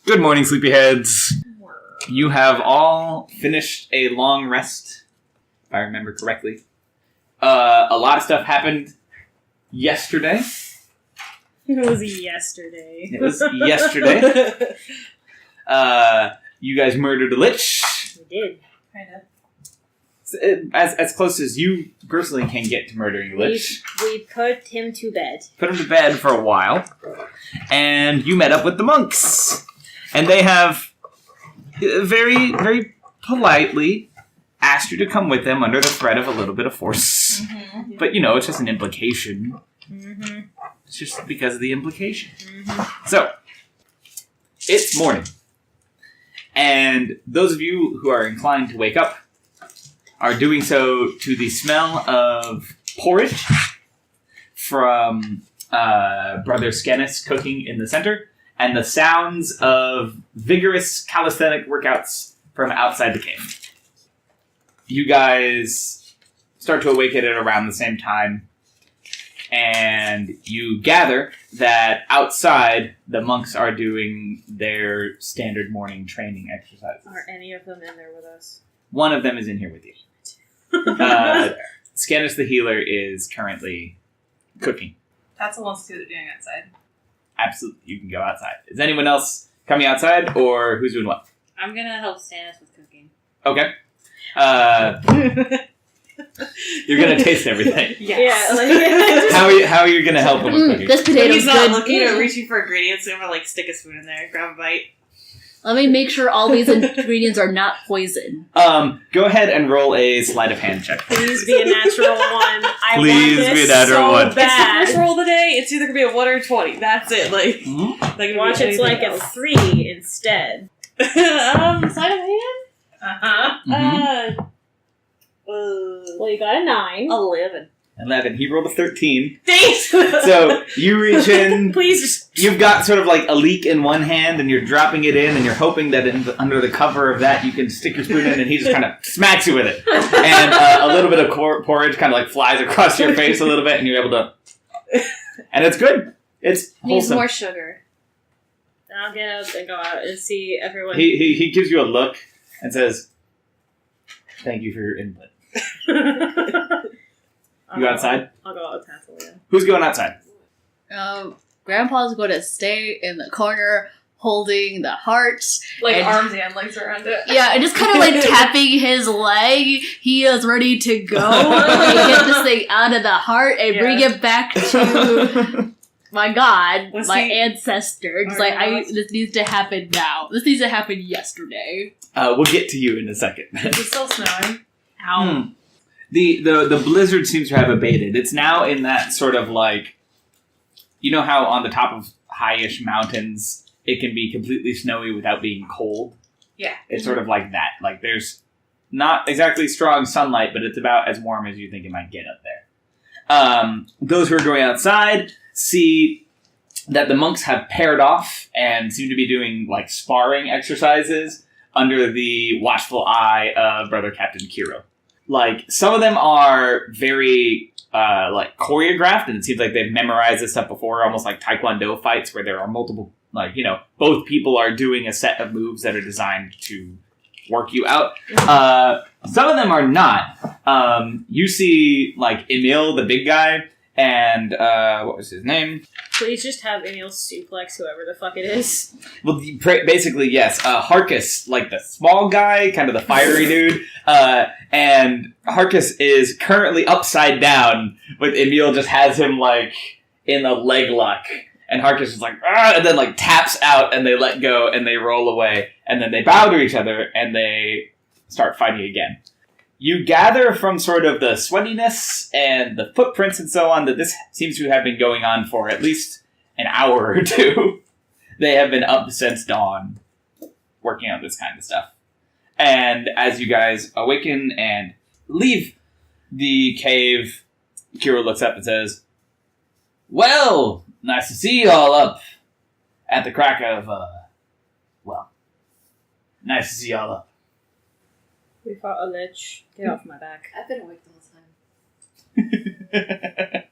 Good morning, sleepyheads. You have all finished a long rest, if I remember correctly. A lot of stuff happened yesterday. It was yesterday. It was yesterday. You guys murdered a lich. We did. Kind of. As close as you personally can get to murdering a lich. We put him to bed. Put him to bed for a while. And you met up with the monks. And they have very, very politely asked you to come with them under the threat of a little bit of force. Mm-hmm. But, it's just an implication. Mm-hmm. It's just because of the implication. Mm-hmm. So, it's morning. And those of you who are inclined to wake up are doing so to the smell of porridge from Brother Scannis cooking in the center, and the sounds of vigorous calisthenic workouts from outside the cave. You guys start to awaken at around the same time, and you gather that outside the monks are doing their standard morning training exercises. Are any of them in there with us? One of them is in here with you. Scannis the healer is currently cooking. That's the ones too they're doing outside. Absolutely, you can go outside. Is anyone else coming outside, or who's doing what? I'm gonna help Stannis with cooking. Okay. You're gonna taste everything. Yes. Yeah. How are you gonna help him with cooking? This potato's He's not good. looking or reaching for ingredients, so I'm gonna stick a spoon in there, grab a bite. Let me make sure all these ingredients are not poison. Go ahead and roll a sleight of hand check. Please be a natural one. I Please want be this a natural so one. It's the bad. first roll of the day. It's either gonna be a 1 or a 20. That's it. Like, not gonna Watch be it's like anything a 3 instead. else. Sleight of hand. Uh-huh. Mhm. Well, you got a 9. 11. 11. He rolled a 13. Thanks. So you reach in. Please just... You've got sort of like a leek in one hand, and you're dropping it in, and you're hoping that under the cover of that you can stick your spoon in, and he just kind of smacks you with it. And a little bit of porridge kind of like flies across your face a little bit, and you're able to... And it's good. It's Needs wholesome. more sugar. I'll get up and go out and see everyone. He gives you a look and says, "Thank you for your input." You outside? I'll go out with Tathalia. Who's going outside? Grandpa's going to stay in the corner holding the heart. Like And- arms and legs around it. Yeah, and just kind of like tapping his leg. He is ready to go and get this thing out of the heart and bring it back to my God, Was my he- ancestor. It's Our like, boss? this needs to happen now. This needs to happen yesterday. We'll get to you in a second. Is it still snowing? Ow. The blizzard seems to have abated. It's now in that sort of like, you know how on the top of high-ish mountains it can be completely snowy without being cold? Yeah. It's sort of like that. Like there's not exactly strong sunlight, but it's about as warm as you think it might get up there. Those who are going outside see that the monks have paired off and seem to be doing like sparring exercises under the watchful eye of Brother Captain Kiro. Like, some of them are very, like, choreographed, and it seems like they've memorized this stuff before, almost like Taekwondo fights, where there are multiple, like, both people are doing a set of moves that are designed to work you out. Some of them are not. You see, like, Emil, the big guy, and, what was his name? Please just have Emil suplex whoever the fuck it is. Well, basically, yes. Harkus, like the small guy, kind of the fiery dude, and Harkus is currently upside down, but Emil just has him, like, in a leg lock. And Harkus is like, ah, and then, like, taps out, and they let go, and they roll away, and then they bow to each other, and they start fighting again. You gather from sort of the sweatiness and the footprints and so on that this seems to have been going on for at least an hour or two. They have been up since dawn working on this kind of stuff. And as you guys awaken and leave the cave, Kiro looks up and says, "Well, nice to see you all up at the crack of, nice to see you all up." We fought a lich. Get off my back. I've been awake the whole time.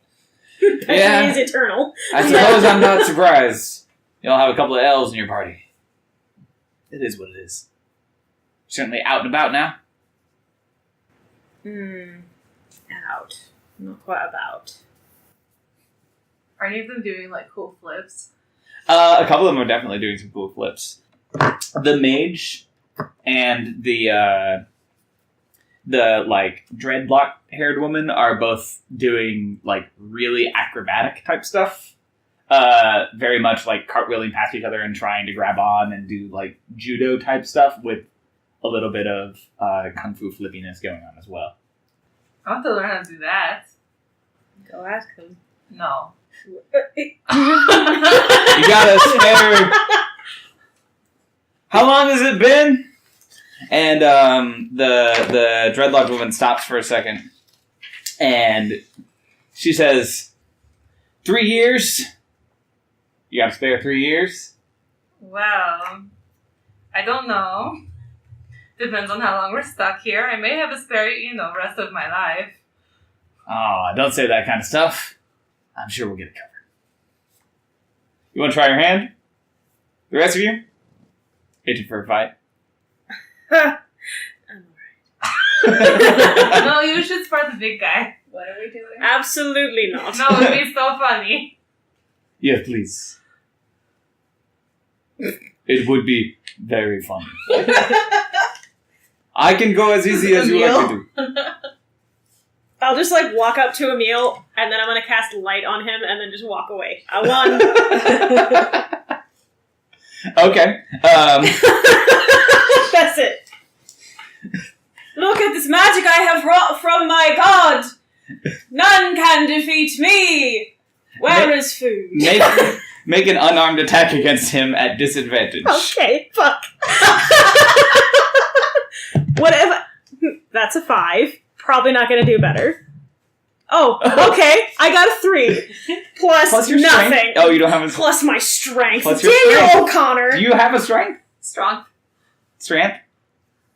Yeah. That is eternal. I suppose I'm not surprised. You'll have a couple of elves in your party. It is what it is. Certainly out and about now. Out. Not quite about. Are any of them doing like cool flips? A couple of them are definitely doing some cool flips. The mage and the like dreadlock haired woman are both doing like really acrobatic type stuff. Very much like cartwheeling past each other and trying to grab on and do like judo type stuff with a little bit of kung fu flippiness going on as well. I want to learn how to do that. Go ask him. No. You got a spare. How long has it been? And the dreadlock woman stops for a second, and she says, 3 years? You got a spare 3 years? Well, I don't know. Depends on how long we're stuck here. I may have a spare, rest of my life. Oh, don't say that kind of stuff. I'm sure we'll get it covered. You want to try your hand? The rest of you? Itching for a fight? I'm No, you should spar the big guy. What are we doing? Absolutely not. No, it'd be so funny. Yes, please. It would be very fun. I can go as easy as you like to do. I'll just walk up to Emil and then I'm gonna cast light on him and then just walk away. I won. Okay. That's it. Look at this magic I have wrought from my god. None can defeat me. Where is food? Make an unarmed attack against him at disadvantage. Okay, fuck. Whatever. That's a 5. Probably not gonna do better. Oh, okay. I got a 3. Plus your nothing. strength? Oh, you don't have a Plus my strength. Plus your Daniel strength. O'Connor. Do you have a strength? Strong. Strength?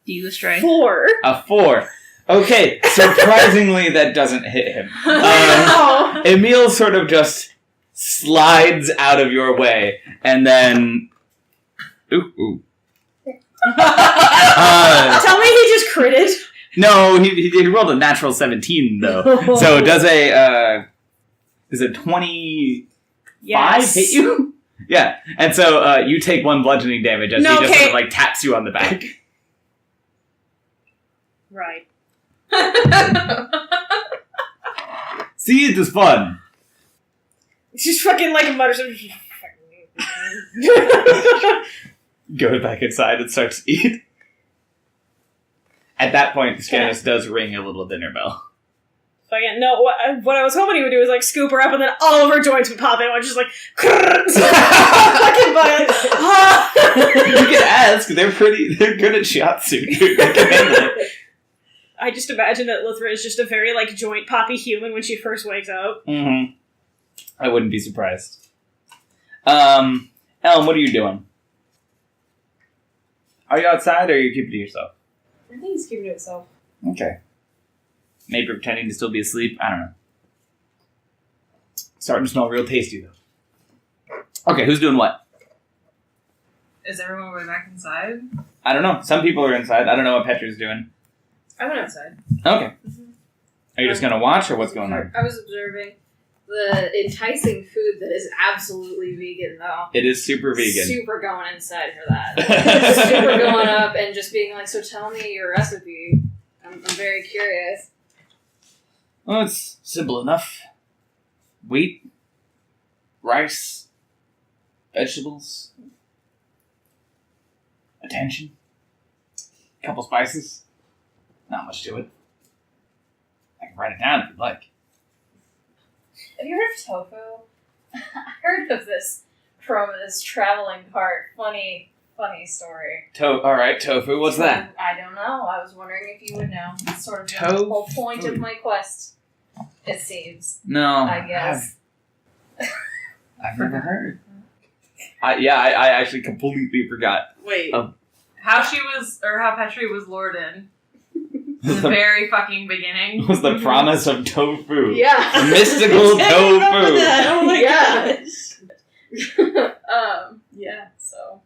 Do you strength? 4. A 4. Okay, surprisingly, that doesn't hit him. Oh. Emil sort of just slides out of your way, and then... Ooh. Tell me he just critted. No, he rolled a natural 17, though. So does a 25 Yes. hit you? Yeah, and so you take 1 bludgeoning damage as he just sort of taps you on the back. Right. See, it was fun. Just fucking mutters. Goes back inside and starts to eat. At that point, Scanus does ring a little dinner bell. Fucking no. What I was hoping he would do is scoop her up, and then all of her joints would pop in, and just fucking bug. You can ask. They're good at shiatsu, dude. They can handle it. I just imagine that Lithra is just a very joint poppy human when she first wakes up. Mm-hmm. I wouldn't be surprised. Ellen, what are you doing? Are you outside, or are you keeping to yourself? I think he's keeping to himself. Okay. Maybe pretending to still be asleep. I don't know. Starting to smell real tasty, though. Okay, who's doing what? Is everyone way back inside? I don't know. Some people are inside. I don't know what Petra's doing. I went outside. Okay. Are you just going to watch, or what's going on? I was observing the enticing food that is absolutely vegan, though. It is super vegan. Super going inside for that. Super going up and just being so tell me your recipe. I'm very curious. Well, it's simple enough. Wheat, rice, vegetables, attention, a couple spices. Not much to it. I can write it down if you'd like. Have you heard of tofu? I heard of this from this traveling part. Funny story. Alright, tofu, what's that? I don't know. I was wondering if you would know. It's sort of the Tofu. whole point of my quest, it seems. No. I guess. I've never heard. I actually completely forgot. Wait. How Petri was lured in the very fucking beginning. Was the promise of tofu. Yeah. Mystical tofu. Oh my gosh. Yeah, so.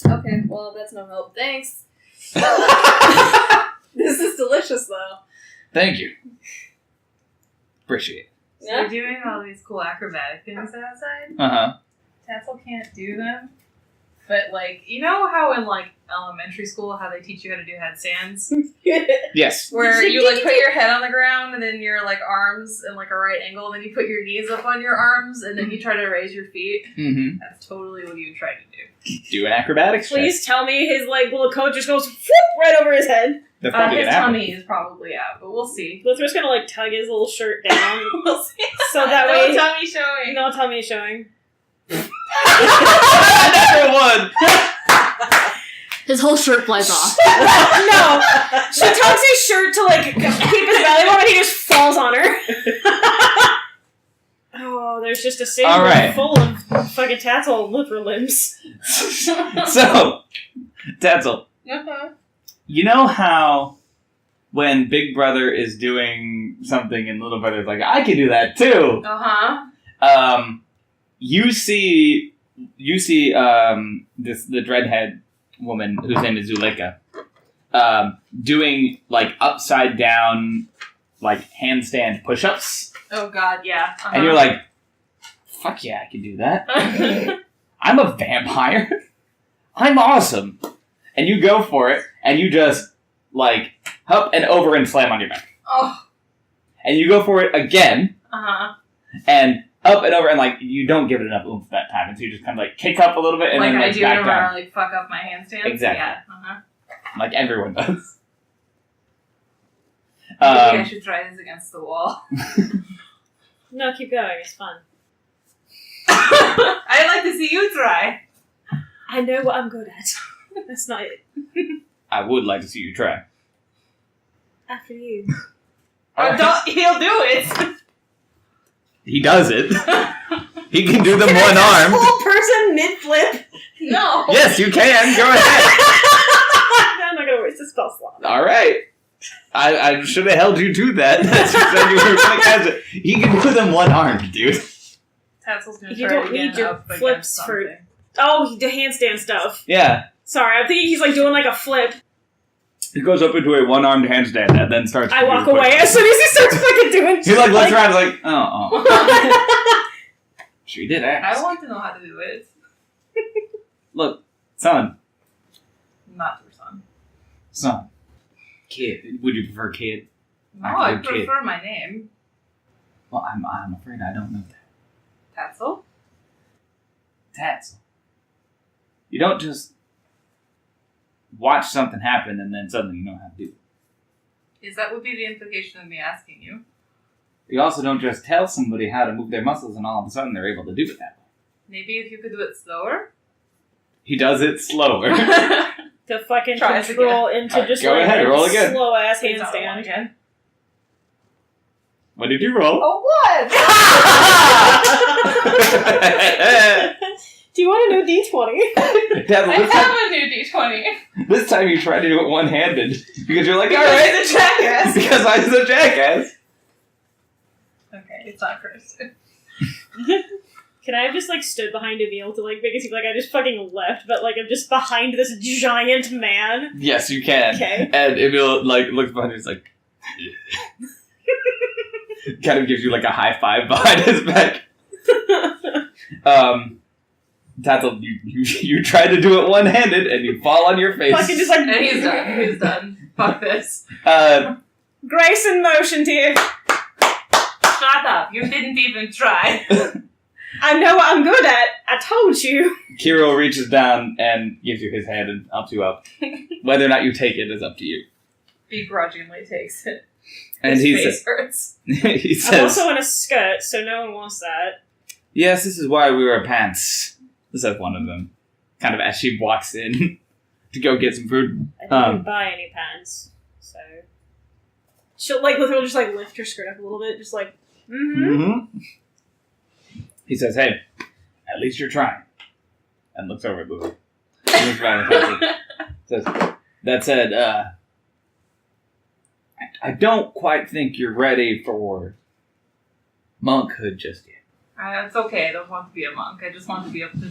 Okay, well, that's no help. Thanks. This is delicious, though. Thank you. Appreciate it. So we're doing all these cool acrobatic things outside. Uh-huh. Tassel can't do them. But, like, you know how in, like, elementary school, how they teach you how to do headstands? Yes. Where you, like, put your head on the ground, and then your, like, arms in, like, a right angle, and then you put your knees up on your arms, and then you try to raise your feet. Mm-hmm. That's totally what you try to do. Do an acrobatics check. Please tell me his like little coat just goes whoop, right over his head. That's probably His gonna happen. tummy is probably out, but we'll see. Luther's gonna like tug his little shirt down, We'll see. so that No way tummy showing. no tummy showing. Another one! His whole shirt flies off. No, she tugs his shirt to like keep his belly warm, and he just falls on her. Oh, there's just a sandwich All right. full of fucking tassel Luther limbs. So, Tatzel, Uh-huh. you know how when Big Brother is doing something and Little Brother's like, I can do that too. Uh-huh. You see the dreadhead woman whose name is Zuleka, doing like upside down, like handstand push-ups, Oh god, yeah. Uh-huh. and you're like, fuck yeah, I can do that. I'm a vampire. I'm awesome. And you go for it, and you just like up and over and slam on your back, Oh. and you go for it again, Uh-huh. and up and over, and like you don't give it enough oomph that time, and so you just kind of like kick up a little bit and Like then I like do back whenever down, I like fuck up my handstands. Exactly. Yeah. Uh-huh. like everyone does. Maybe I should try this against the wall. No, keep going. It's fun. I'd like to see you try. I know what I'm good at. That's not it. I would like to see you try. After you. He'll do it. He does it. He can do them one arm. Whole person mid flip. No. Yes, you can. Go ahead. I'm not gonna waste a spell slot. All right. I should have held you to that. That's you said you were going to cast it. He can do them one arm, dude. Tatsel's gonna You try don't it again need your up flips against for- something. Oh, the handstand stuff. Yeah. Sorry, I'm thinking he's like doing like a flip. He goes up into a one-armed handstand and then starts. I to do walk the away push-ups. as soon as he starts fucking doing. He like looks around like, oh. She did I ask. want to know how to do it. Look, son, Not your son. son, kid. Would you prefer kid? No, I I prefer kid. prefer my name. Well, I'm afraid I don't know that. Tatsel? Tatzel. You don't just watch something happen and then suddenly you know how to do it. Is that would be the implication of me asking you? You also don't just tell somebody how to move their muscles and all of a sudden they're able to do it that way. Maybe if you could do it slower? He does it slower. To fucking Try it control into Alright, just go like ahead, a roll again. slow ass Please not roll handstand. again. What did you roll? Oh, what? Do you want a new D20? Tatzel, I have a new D20. this time you try to do it one-handed because you're like, Because alright. he's a jackass. Because I was a jackass. Okay, it's not first. Can I have just like stood behind Emil to like make it seem like I just fucking left, but like I'm just behind this giant man? Yes, you can. Okay. And Emil like looks behind you, he's like, kind of gives you like a high five behind his back. Tatzel, you try to do it one-handed and you fall on your face. Fucking just like And he's done. He's done. Fuck this. grace in motion here. Shut up. You didn't even try. I know what I'm good at. I told you. Kiro reaches down and gives you his hand and helps you up. Whether or not you take it is up to you. Begrudgingly takes it. And His he face says, hurts. he I'm says, also in a skirt, so no one wants that. yes, this is why we wear pants. Says one of them, kind of as she walks in to go get some food. I didn't buy any pants, so she'll like Luther will just like lift her skirt up a little bit, just like Mm-hmm. He says, hey, at least you're trying. And looks over at Luther. And looks around at Tatzel. Says, that said, I don't quite think you're ready for monkhood just yet. It's okay. I don't want to be a monk. I just want to be able to,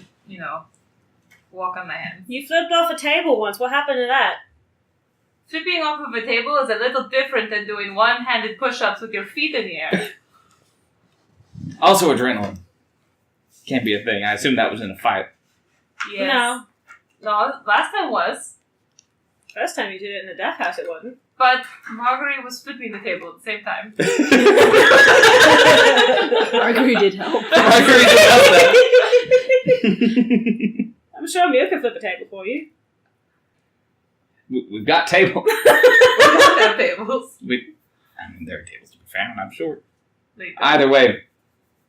walk on my hands. You flipped off a table once. What happened to that? Flipping off of a table is a little different than doing one-handed push-ups with your feet in the air. Also, adrenaline can't be a thing. I assume that was in a fight. Yes. No. Last time was. First time you did it in the death house, it wasn't. But Marguerite was flipping the table at the same time. Marguerite did help. Marguerite did help that. I'm sure Mia can flip a table for you. We've got tables. We don't have tables. I mean, there are tables to be found, I'm sure. Later. Either way.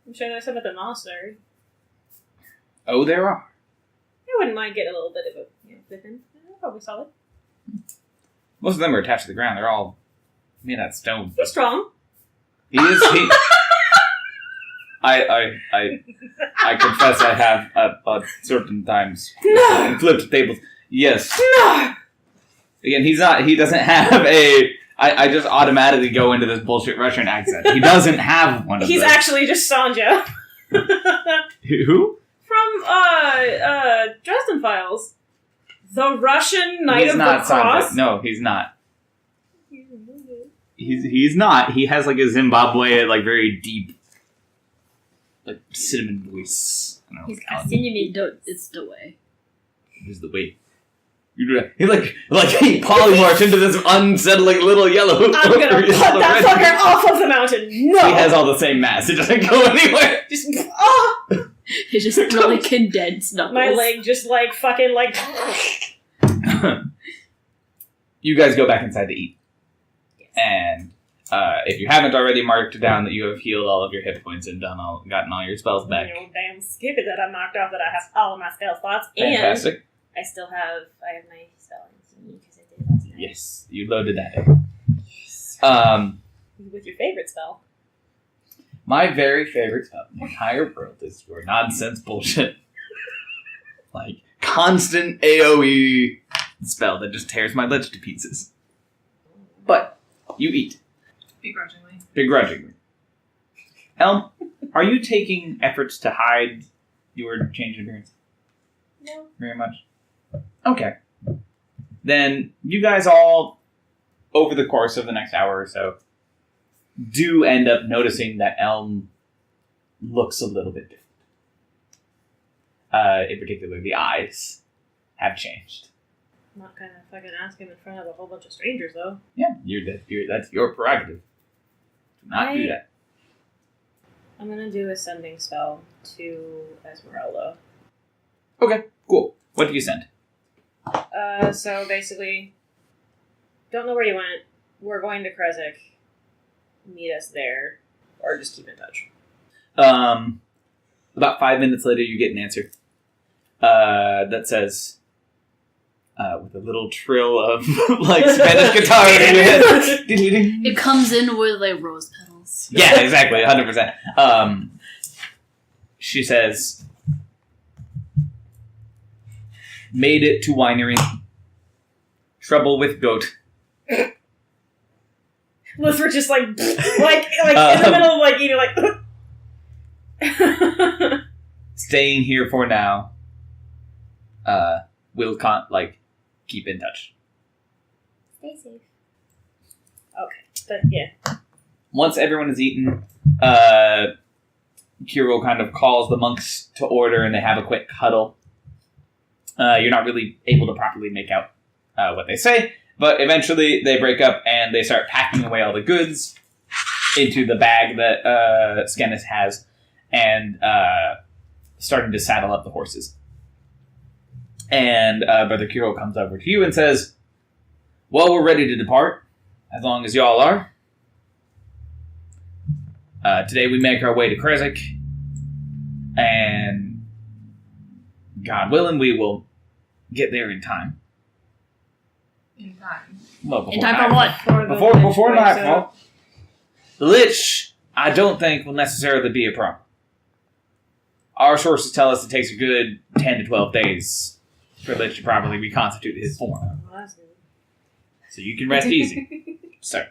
I'm sure there's some at the monastery. Oh, there are. I wouldn't mind getting a little bit of a flipping. Probably solid. Most of them are attached to the ground. They're all made out of stone. He's strong. He is. I confess I have at certain times No! flipped tables. Yes. No! Again, he doesn't have a. I just automatically go into this bullshit Russian accent. He doesn't have one of He's those. actually just Sanja. Who? From Dresden Files. The Russian Knight He's of not the Cross. Sanjay. No, he's not. He's not. He has like a Zimbabwe, like very deep, like cinnamon voice. I don't know He's what to call it. It's the way. Is the way. You do that. He like he polymorphs into this unsettling little yellow. I'm gonna put that fucker off of the mountain. No! He has all the same mass. It doesn't go anywhere. Just He's just really condensed knuckles. my leg just like fucking like. You guys go back inside to eat, and if you haven't already marked down that you have healed all of your hit points and gotten all your spells back, You know, damn skip it that I knocked off that I have all of my spell slots. fantastic. And I still have my spell because I did last night. Yes, you loaded that in. With your favorite spell. My very favorite spell in the entire world is your nonsense bullshit. Like, constant AoE spell that just tears my lich to pieces. But, you eat. Begrudgingly. Begrudgingly. Elm, are you taking efforts to hide your change in appearance? No. Very much. Okay. Then, you guys all, over the course of the next hour or so, do end up noticing that Elm looks a little bit different. In particular, the eyes have changed. I'm not gonna fucking ask him in front of a whole bunch of strangers though. Yeah, that's your prerogative. Do not do that. I'm gonna do a sending spell to Esmeralda. Okay, cool. What do you send? So basically, don't know where you went. We're going to Krezik. Meet us there, or just keep in touch. About 5 minutes later, you get an answer that says, with a little trill of like Spanish guitar in your head. It comes in with like rose petals. Yeah, exactly, 100%. She says, made it to winery. Trouble with goat. Luther just like in the middle of like eating like. Staying here for now. We'll keep in touch. Stay safe. Okay, but yeah. Once everyone is eaten, Kiro kind of calls the monks to order and they have a quick huddle. You're not really able to properly make out what they say, but eventually they break up and they start packing away all the goods into the bag that Skenis has and starting to saddle up the horses. And Brother Kiro comes over to you and says, well, we're ready to depart, as long as y'all are. Today we make our way to Krezik, and God willing, we will get there in time. In time. Well, before In time for nightfall. what? Before nightfall. The Lich, I don't think, will necessarily be a problem. Our sources tell us it takes a good 10 to 12 days for the Lich to properly reconstitute his form. So you can rest easy, sir.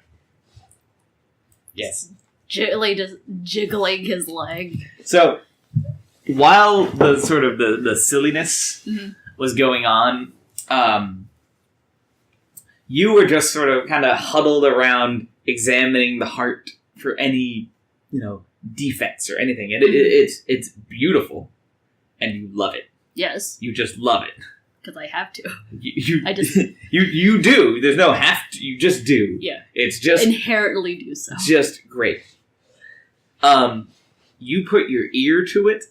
Yes. Just jiggling his leg. So, while the sort of the silliness was going on, you were just sort of kind of huddled around examining the heart for any, defects or anything. It's beautiful, and you love it. Yes, You just love it. because I have to. You I just you do. There's no have to. You just do. Yeah. It's just inherently do so. just great. You put your ear to it,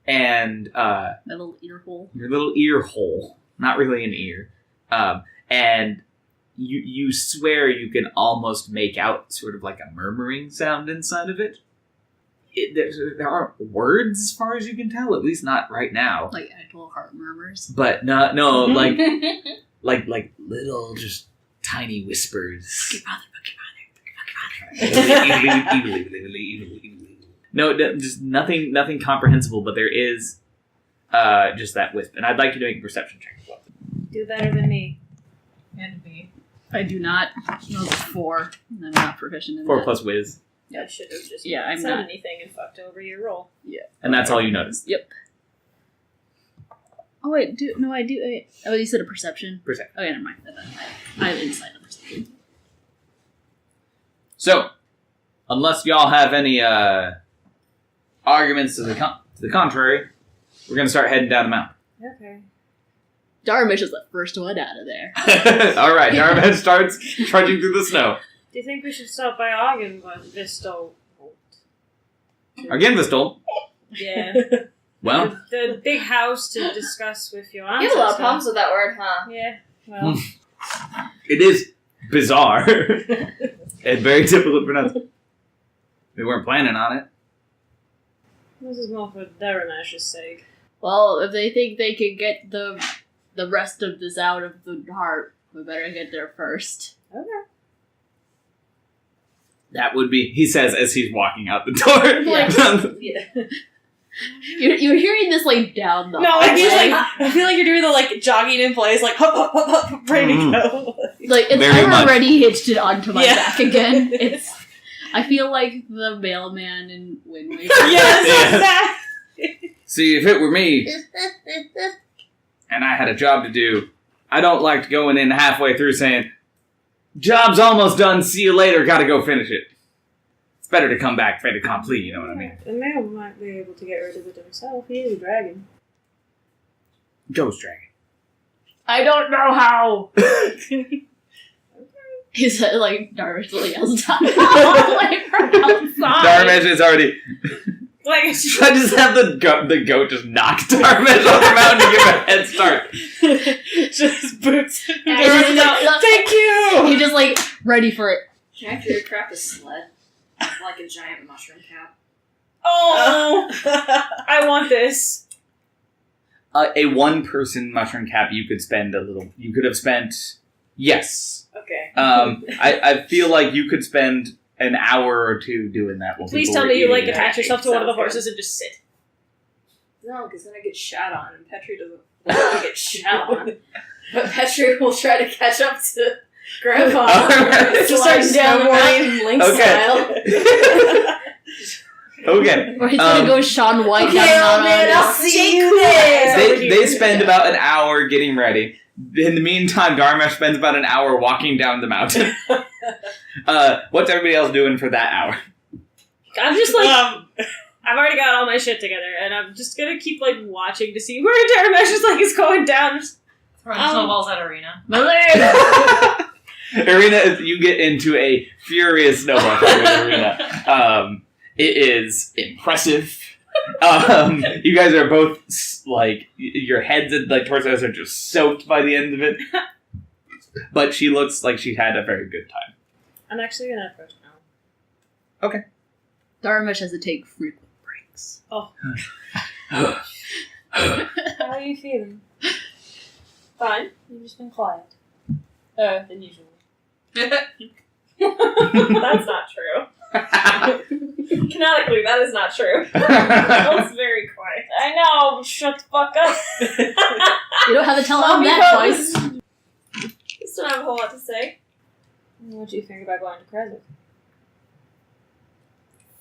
and My little ear hole. your little ear hole, not really an ear, and you swear you can almost make out sort of like a murmuring sound inside of it. There aren't words as far as you can tell, at least not right now. Like actual heart murmurs. But no, like little, just tiny whispers. No, just nothing comprehensible. But there is just that whisper, and I'd like you to make a perception check as well. Do better than me. And me. I do not know the 4. And I'm not proficient in 4 that. plus whiz, I should have just Yeah, I'm said not. anything and fucked over your roll. and that's all you notice. Oh wait, I do. Oh, you said a perception. Perception. Okay, never mind. I have insight on perception. So, unless y'all have any arguments to the contrary, we're gonna start heading down the mountain. Okay. Darmish is the first one out of there. All right, Darman starts trudging through the snow. Do you think we should stop by Argenvistel? Argenvistel. Yeah. Well, the big house to discuss with your You ancestor. have a lot of problems with that word, huh? Yeah. Well, it is bizarre and very difficult to pronounce. We weren't planning on it. this is more for Daramash's sake. Well, if they think they can get the rest of this out of the heart, we better get there first. Okay. That would be, he says as he's walking out the door. Yeah. You're hearing this like down the No, hallway. like he's like, I feel like you're doing the like jogging in place, like hop, hop, hop, hop, ready to go. Like it's Very I've much. already hitched it onto my Yeah. back again. It's I feel like the mailman in Wind Waker. Yes, See, if it were me and I had a job to do, I don't like going in halfway through saying, job's almost done, see you later, gotta go finish it. It's better to come back fait accompli, you know what I mean? The man might be able to get rid of it himself. He is a dragon. Ghost dragon. I don't know how. He said, like, Darvish really yells down the hallway from outside. Darmesh is already... Like, I just have the goat just knock Darmesh off the mountain to give him a head start. just boots. Thank you. He just like ready for it. Can I actually craft a sled? Like a giant mushroom cap. oh, I want this. A one-person mushroom cap you could spend a little... You could have spent... Yes. Okay. I feel like you could spend an hour or two doing that. While Please people tell were me you eating like it. attach yourself to one of the Sounds good. horses and just sit. No, because then I get shat on, and Petri doesn't want to get shat on. But Petri will try to catch up to Grandpa. Alright. Just start down the mountain, Link style. Okay. Or he's gonna go Sean White down the mountain. I'll see you there. They spend about an hour getting ready. In the meantime, Darmesh spends about an hour walking down the mountain. What's everybody else doing for that hour? I'm just like, I've already got all my shit together, and I'm just gonna keep like watching to see where Daramash is going down. Throwing snowballs at Arena. Arena, you get into a furious snowball fight with Arena. It is impressive. You guys are both like your heads and like torsos are just soaked by the end of it. But she looks like she had a very good time. I'm actually gonna approach now. Darmish has to take frequent breaks. How are you feeling? Fine. You've just been quiet. Than usual. That's not true. Canonically, that is not true. That was very quiet. I know. Shut the fuck up. You don't have to tell him that twice. Still don't have a whole lot to say. What do you think about going to Kresik?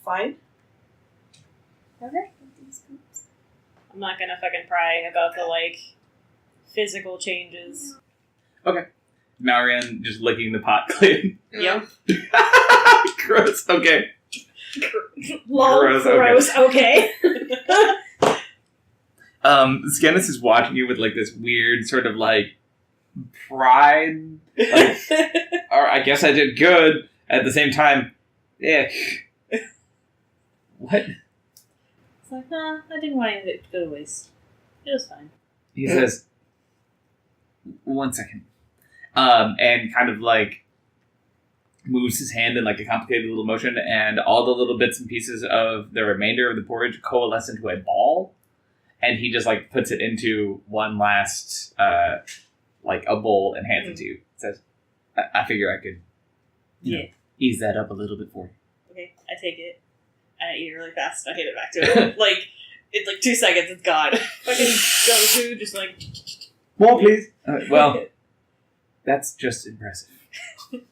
Fine. Okay. I'm not gonna fucking pry about the like physical changes. Marianne just licking the pot clean. Yep. Gross. Okay. Lol, Gross, gross, okay. Scannis is watching you with like this weird sort of like pride. Like, or I guess I did good. At the same time, ick. What? It's like, nah, I didn't want anything to go to waste. It was fine. He says, 1 second. And kind of like moves his hand in like a complicated little motion, and all the little bits and pieces of the remainder of the porridge coalesce into a ball. And he just like puts it into one last, like a bowl and hands it to you. Says, I figure I could, you know, ease that up a little bit for you. Okay, I take it. And I eat it really fast. I hand it back to him. It's like 2 seconds, it's gone. Fucking go to just like... More, please. Well, that's just impressive. And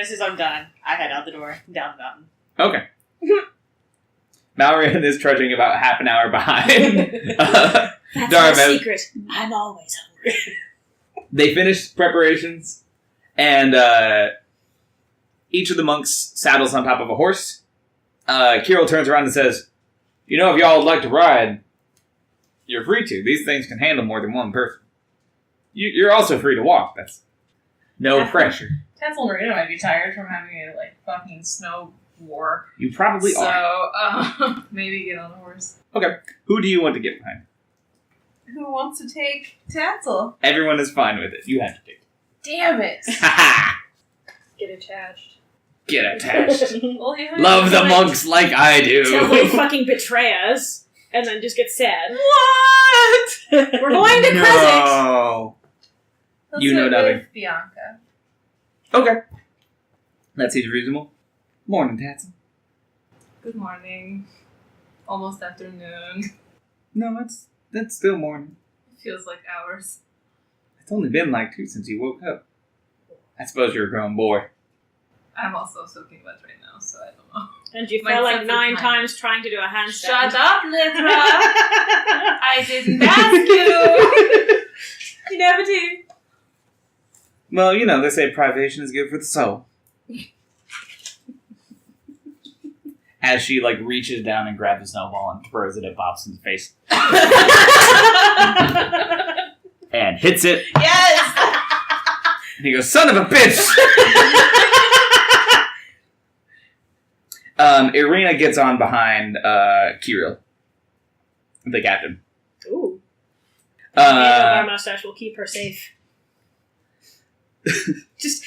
as soon as I'm done, I head out the door, down the mountain. Okay. Mallory is trudging about half an hour behind. That's Darvin. my secret. I'm always hungry. They finish preparations, and each of the monks saddles on top of a horse. Kirill turns around and says, you know, if y'all would like to ride, you're free to. These things can handle more than one person. You're also free to walk. That's no pressure. Tansel and Marina might be tired from having a fucking snow war. You probably are. So maybe get on a horse. Who do you want to get behind? Who wants to take Tansel? Everyone is fine with it. You have to take it. Damn it! Ha Get attached. Get attached. Well, you Love the monks like I Till they do. fucking betray us, and then just get sad. What? We're going to Kresik! No. Let's You do know it nothing. with Bianca. Okay. That seems reasonable. Morning, Tatsu. Good morning. Almost afternoon. No, that's still morning. It feels like hours. It's only been like 2 since you woke up. I suppose you're a grown boy. I'm also soaking wet right now, so I don't know. And you My fell like sense of 9 time. times trying to do a handstand. Shut up, Litra! I didn't ask you! You never do. Well, you know, they say privation is good for the soul. As she, like, reaches down and grabs a snowball and throws it at Bobson's face. And hits it. Yes! And he goes, son of a bitch! Irina gets on behind Kirill, the captain. Ooh. Our Uh, mustache will keep her safe. Just